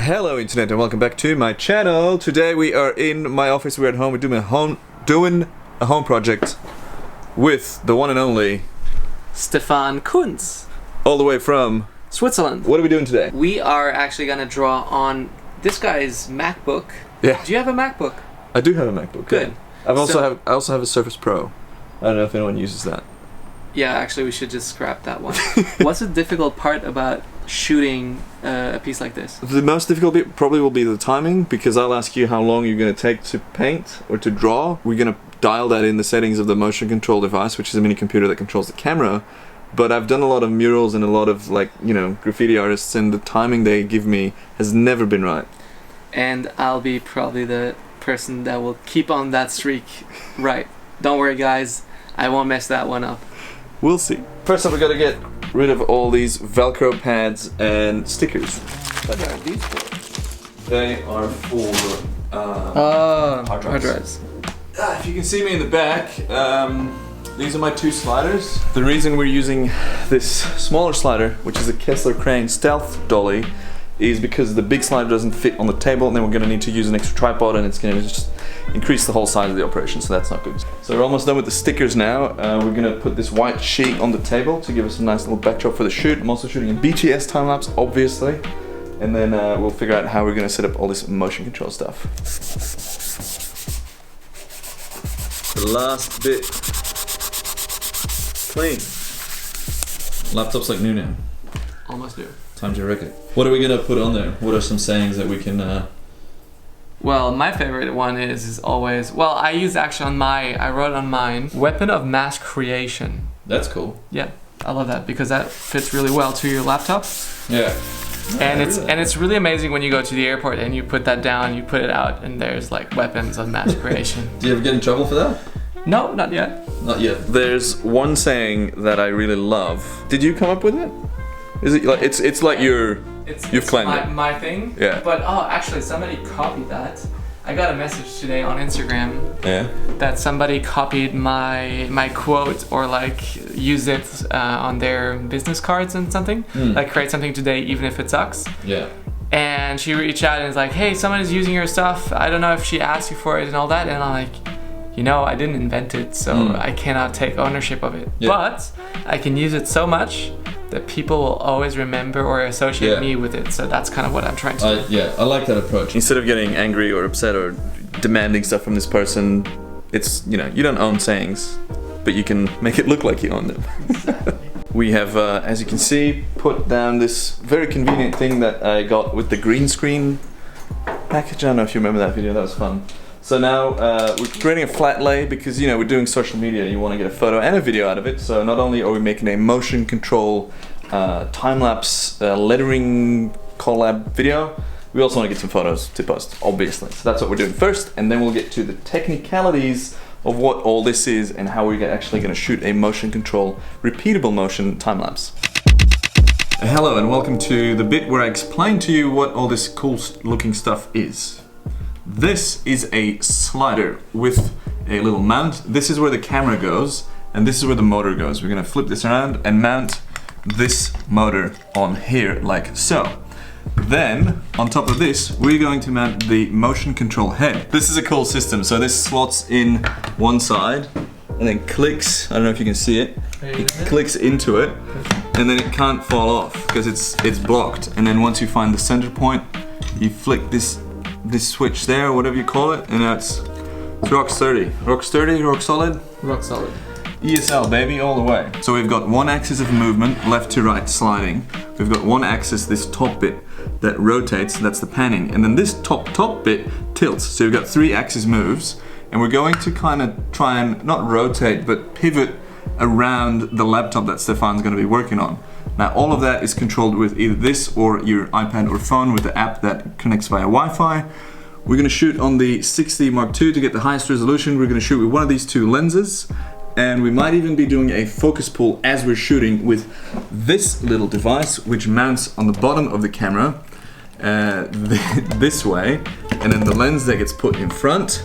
Hello internet and welcome back to my channel. Today we are in my office, we're at home, we're doing a home project with the one and only Stefan Kunz. All the way from Switzerland. What are we doing today? We are actually gonna draw on this guy's MacBook. Yeah. Do you have a MacBook? I do have a MacBook. Good. Yeah. I also have a Surface Pro. I don't know if anyone uses that. Yeah, actually we should just scrap that one. What's the difficult part about shooting a piece like this? The most difficult bit probably will be the timing, because I'll ask you how long you're going to take to paint or to draw. We're going to dial that in the settings of the motion control device, which is a mini computer that controls the camera. But I've done a lot of murals and a lot of, like, you know, graffiti artists, and the timing they give me has never been right. And I'll be probably the person that will keep on that streak right. Don't worry guys, I won't mess that one up. We'll see. First up, we got to get rid of all these Velcro pads and stickers. What are these for? They are for hard drives. If you can see me in the back, these are my two sliders. The reason we're using this smaller slider, which is a Kessler Crane Stealth Dolly, is because the big slider doesn't fit on the table, and then we're going to need to use an extra tripod, and it's going to just increase the whole size of the operation, so that's not good. So we're almost done with the stickers now. We're going to put this white sheet on the table to give us a nice little backdrop for the shoot. I'm also shooting in BTS time-lapse, obviously, and then we'll figure out how we're going to set up all this motion control stuff. The last bit clean. Laptop's like new now. Almost new. Time to wreck it. What are we gonna put on there? What are some sayings that we can Well, my favorite one is always, well, I wrote on mine, weapon of mass creation. That's cool. Yeah, I love that because that fits really well to your laptop. Yeah. And it's really amazing when you go to the airport and you put that down, you put it out, and there's like weapons of mass creation. Do you ever get in trouble for that? No, not yet. Not yet. There's one saying that I really love. Did you come up with it? Is it like it's like you've claimed it? My thing. Yeah. But actually, somebody copied that. I got a message today on Instagram. Yeah. That somebody copied my quote or like used it on their business cards and something. Like create something today even if it sucks. Yeah. And she reached out and was like, hey, someone is using your stuff. I don't know if she asked you for it and all that. And I'm like, you know, I didn't invent it, so I cannot take ownership of it. Yeah. But I can use it so much that people will always remember or associate me with it. So that's kind of what I'm trying to do. Yeah, I like that approach. Instead of getting angry or upset or demanding stuff from this person, it's, you know, you don't own sayings, but you can make it look like you own them. Exactly. We have, as you can see, put down this very convenient thing that I got with the green screen package. I don't know if you remember that video, that was fun. So now we're creating a flat lay because, you know, we're doing social media. You want to get a photo and a video out of it. So not only are we making a motion control time-lapse lettering collab video, we also want to get some photos to post, obviously. So that's what we're doing first, and then we'll get to the technicalities of what all this is and how we're actually going to shoot a motion control, repeatable motion time-lapse. Hello and welcome to the bit where I explain to you what all this cool looking stuff is. This is a slider with a little mount. This is where the camera goes, and this is where the motor goes. We're gonna flip this around and mount this motor on here, like so. Then, on top of this, we're going to mount the motion control head. This is a cool system. So this slots in one side, and then clicks, I don't know if you can see it, it clicks into it, and then it can't fall off, because it's blocked. And then once you find the center point, you flick this switch there, or whatever you call it, and now it's rock sturdy. Rock sturdy, rock solid? Rock solid. ESL, baby, all the way. So we've got one axis of movement, left to right sliding. We've got one axis, this top bit, that rotates, that's the panning. And then this top bit tilts. So we've got 3 axis moves, and we're going to kind of try and not rotate, but pivot around the laptop that Stefan's going to be working on. Now all of that is controlled with either this or your iPad or phone with the app that connects via Wi-Fi. We're going to shoot on the 6D Mark II to get the highest resolution. We're going to shoot with one of these 2 lenses, and we might even be doing a focus pull as we're shooting with this little device, which mounts on the bottom of the camera this way, and then the lens that gets put in front,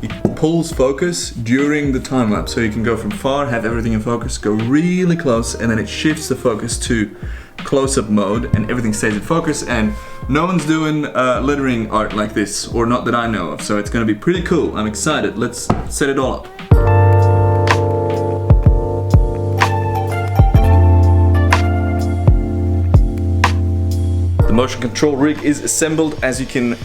it pulls focus during the time lapse, so you can go from far, have everything in focus, go really close, and then it shifts the focus to close-up mode and everything stays in focus, and no one's doing lettering art like this, or not that I know of, so it's gonna be pretty cool. I'm excited. Let's set it all up. The motion control rig is assembled, as you can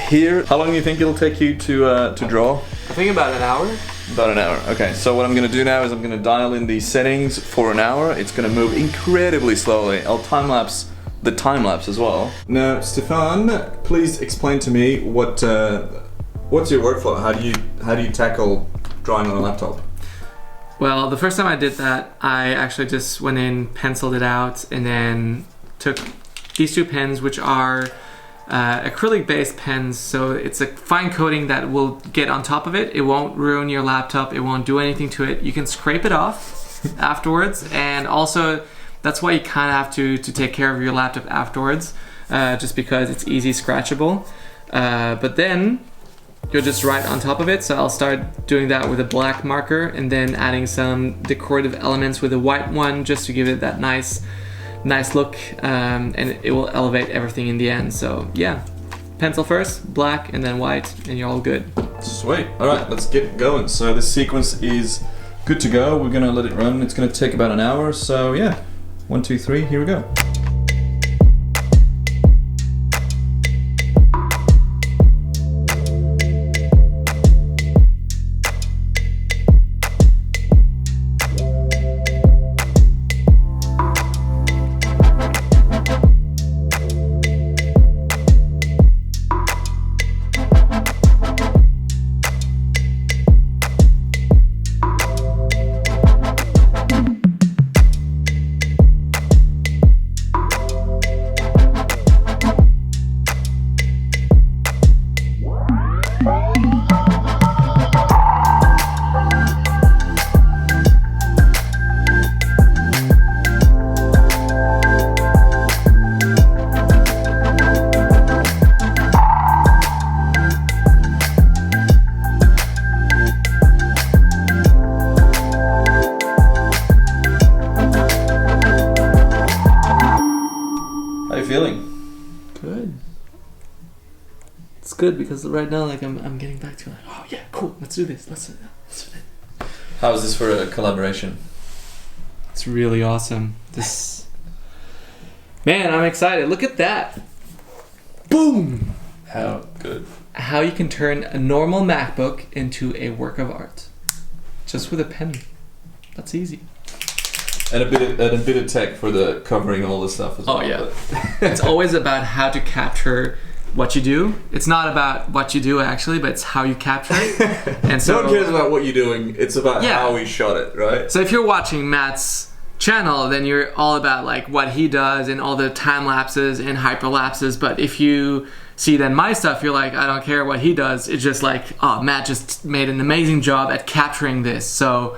hear. How long do you think it'll take you to draw? I think about an hour. About an hour. Okay, so what I'm gonna do now is I'm gonna dial in the settings for an hour. It's gonna move incredibly slowly. I'll time-lapse the time-lapse as well. Now, Stefan, please explain to me what's your workflow? How do you tackle drawing on a laptop? Well, the first time I did that, I actually just went in, penciled it out, and then took these two pens, which are acrylic-based pens, so it's a fine coating that will get on top of it. It won't ruin your laptop. It won't do anything to it. You can scrape it off afterwards, and also that's why you kind of have to take care of your laptop afterwards, just because it's easy scratchable. But then you'll just write on top of it. So I'll start doing that with a black marker, and then adding some decorative elements with a white one, just to give it that nice look, and it will elevate everything in the end. So yeah, pencil first, black, and then white, and you're all good. Sweet. All right, let's get going. So this sequence is good to go. We're gonna let it run. It's gonna take about an hour. So yeah, 1, 2, 3, here we go. Good, because right now, like, I'm getting back to, like, oh yeah, cool, let's do this, let's do it. How is this for a collaboration? It's really awesome. This, man, I'm excited. Look at that. Boom. How good. How you can turn a normal MacBook into a work of art, just with a pen. That's easy. And a bit of tech for the covering all the stuff as well. Oh yeah. It's always about how to capture what you do. It's not about what you do actually, but it's how you capture it. And so no one cares about what you're doing. It's about how we shot it, right? So if you're watching Matt's channel, then you're all about like what he does and all the time lapses and hyperlapses. But if you see then my stuff, you're like, I don't care what he does. It's just like, oh, Matt just made an amazing job at capturing this. So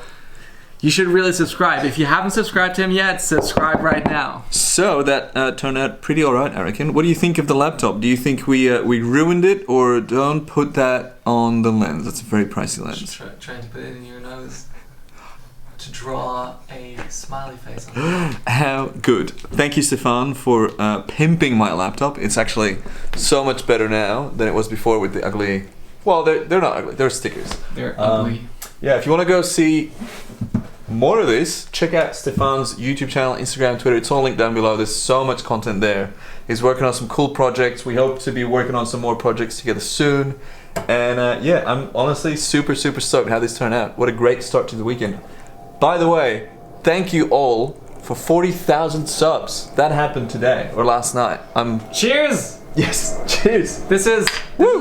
you should really subscribe. If you haven't subscribed to him yet, subscribe right now. So that turned out pretty alright, I reckon. What do you think of the laptop? Do you think we ruined it, or don't put that on the lens? That's a very pricey lens. Trying to put it in your nose to draw a smiley face on it. How good. Thank you, Stefan, for pimping my laptop. It's actually so much better now than it was before with the ugly... Well, they're not ugly. They're stickers. They're ugly. Yeah, if you want to go see more of this, check out Stefan's YouTube channel, Instagram, Twitter. It's all linked down below. There's so much content there. He's working on some cool projects. We hope to be working on some more projects together soon. And yeah, I'm honestly super stoked how this turned out. What a great start to the weekend. By the way, thank you all for 40,000 subs. That happened today or last night. Cheers! Yes, cheers. This is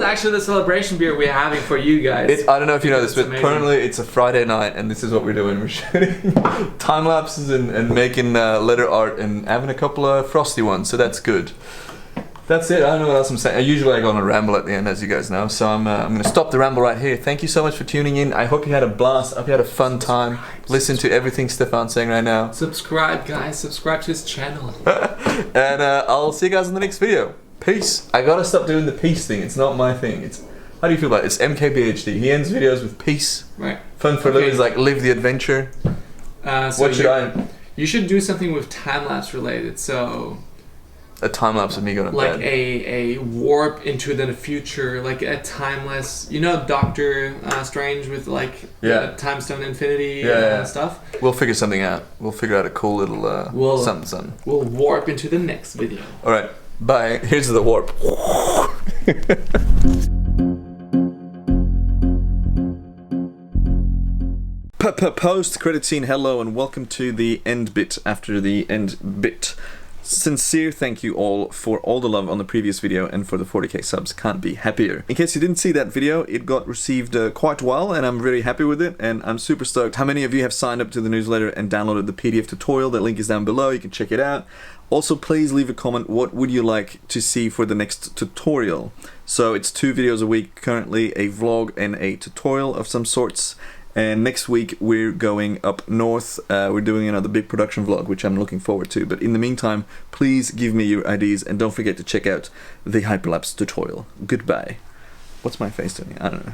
actually the celebration beer we're having for you guys. I don't know if you know this, but currently it's a Friday night and this is what we're doing. We're shooting time lapses and making letter art and having a couple of frosty ones, so that's good. That's it. I don't know what else I'm saying. Usually I go on a ramble at the end, as you guys know, so I'm going to stop the ramble right here. Thank you so much for tuning in. I hope you had a blast. I hope you had a fun time. Listen to everything Stefan's saying right now. Subscribe, guys. Subscribe to his channel. And I'll see you guys in the next video. Peace. I gotta stop doing the peace thing. It's not my thing. It's how do you feel about it? It's MKBHD. He ends videos with peace. Right. Fun for living is like live the adventure. What should I? You should do something with time-lapse related, so... A time-lapse of me going to like bed. a warp into the future, like a timeless... You know Doctor Strange with like time stone infinity stuff? We'll figure something out. We'll figure out a cool little something. We'll warp into the next video. Alright, bye. Here's the warp. Post-credit scene, hello and welcome to the end bit after the end bit. Sincere thank you all for all the love on the previous video and for the 40k subs. Can't be happier. In case you didn't see that video, it got received quite well and I'm really happy with it and I'm super stoked. How many of you have signed up to the newsletter and downloaded the PDF tutorial? That link is down below, you can check it out. Also, please leave a comment, what would you like to see for the next tutorial? So it's 2 videos a week currently, a vlog and a tutorial of some sorts. And next week we're going up north, we're doing another big production vlog, which I'm looking forward to. But in the meantime, please give me your ideas and don't forget to check out the hyperlapse tutorial. Goodbye. What's my face doing? I don't know.